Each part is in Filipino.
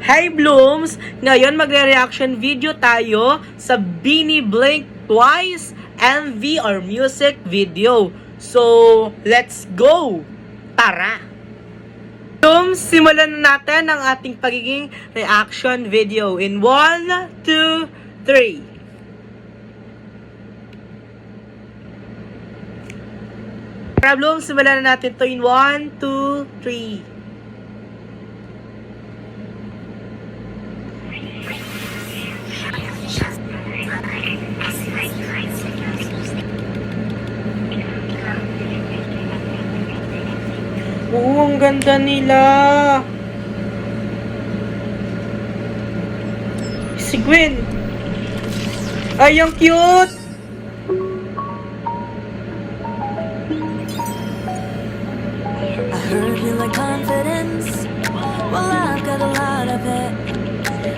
Hey Blooms! Ngayon magre-reaction video tayo sa Bini Blink Twice MV or music video. So, let's go! Tara! Blooms, simulan na natin ang ating pagiging reaction video in 1, 2, 3. Tara Blooms, simulan na natin to in 1, 2, 3. Oo, ang ganda nila. Si Gwen. Ay, ang cute. I heard you like confidence. Well, I've got a lot of it.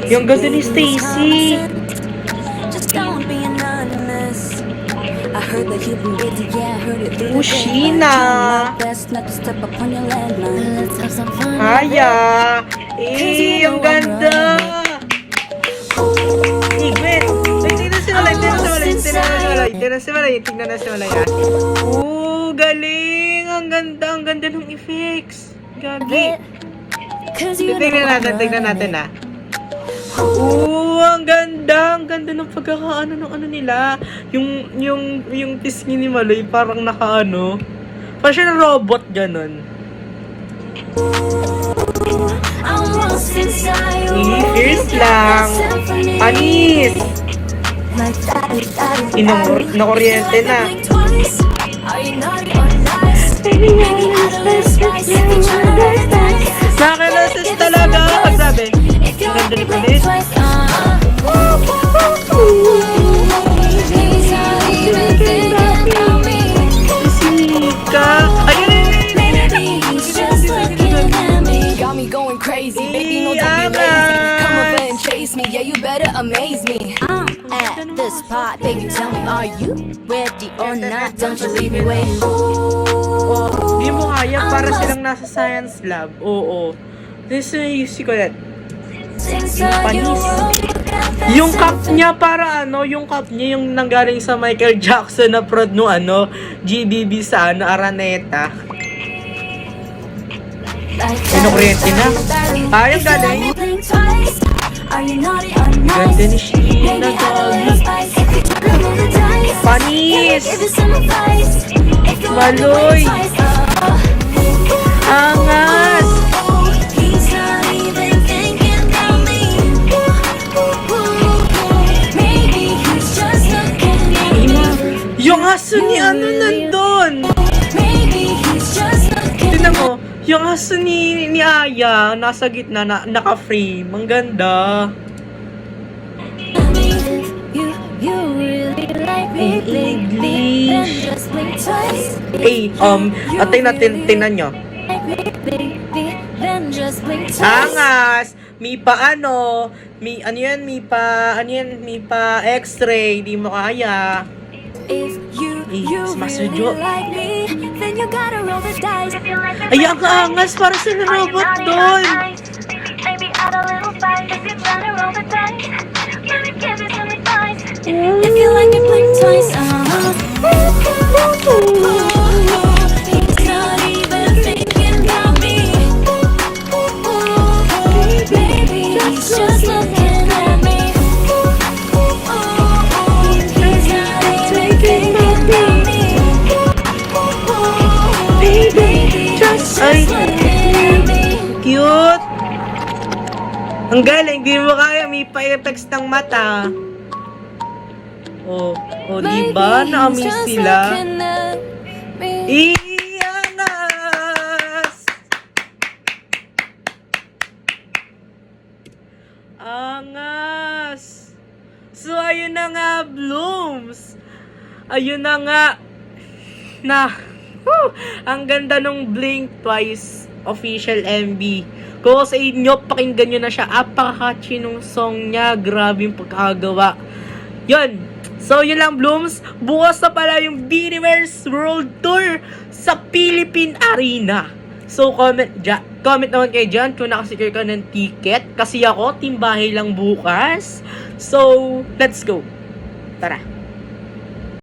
Yung ganda ni Stacy. Just don't be anonymous. I heard that you've been busy, yeah, I heard it through the Sheena. best not to step up on your landmine. Let's have some fun. Aya. Eh, ang ganda. Eh, Gwen. Tingnan si Malay. Tingnan si Malay. Oo, galing. Ang ganda ng effects. Gabi. Tingnan natin ah. Oo, ang ganda ng pagkakaano ng ano nila. Yung pisngi ni Maloy parang nakaano. Parang siya ng robot ganun. Here's lang. Panis. Nakuryente na. Nakakalasis talaga. Grabe. Ganda ni Panis. Sika. Ayun. Got me going crazy, baby, no don't be lazy. Come over and chase me, yeah, you better amaze me. I'm at the spot, baby, tell me, are you ready or not? Don't you leave me waiting. Di mo kaya para silang nasa science lab. Oo. This is si Colette. Panis. Yung cup niya para yung cup niya yung nanggaling sa Michael Jackson na prod no GBB sa Araneta. Kinukuryente na. Ay, ang galing. Ganda ni Sheena, doggy. Panis. Maloy. Angas. Yung aso ni nandun. Tignan mo. Yung aso ni Aya, nasa gitna, naka-frame. Ang ganda. English. Atay natin, tingnan nyo. Angas! Mi pa x-ray, di mo kaya. Sumasadyo. Ay, ang angas para sa robot doon. If you like it, blink twice. He's not even thinking about me. Baby, he's just looking at me. He's not even thinking about me. Baby, just looking at me. Cute. Ang galing, di mo kaya, may pa-effects ng mata. Diba? Na-amaze sila. Iangas! Angas! So, ayun na nga, Blooms. Ayun na nga. Ang ganda nung Blink Twice official MV. Kung sa inyo, pakinggan nyo na siya. Apaka-catchy nung song niya. Grabe yung pagkagawa. Yun. So, yun lang, Blooms. Bukas na pala yung Biniverse World Tour sa Philippine Arena. So, comment Mag-comment naman kayo dyan kung nakasecure ka ng ticket. Kasi ako, team bahay lang bukas. So, let's go. Tara.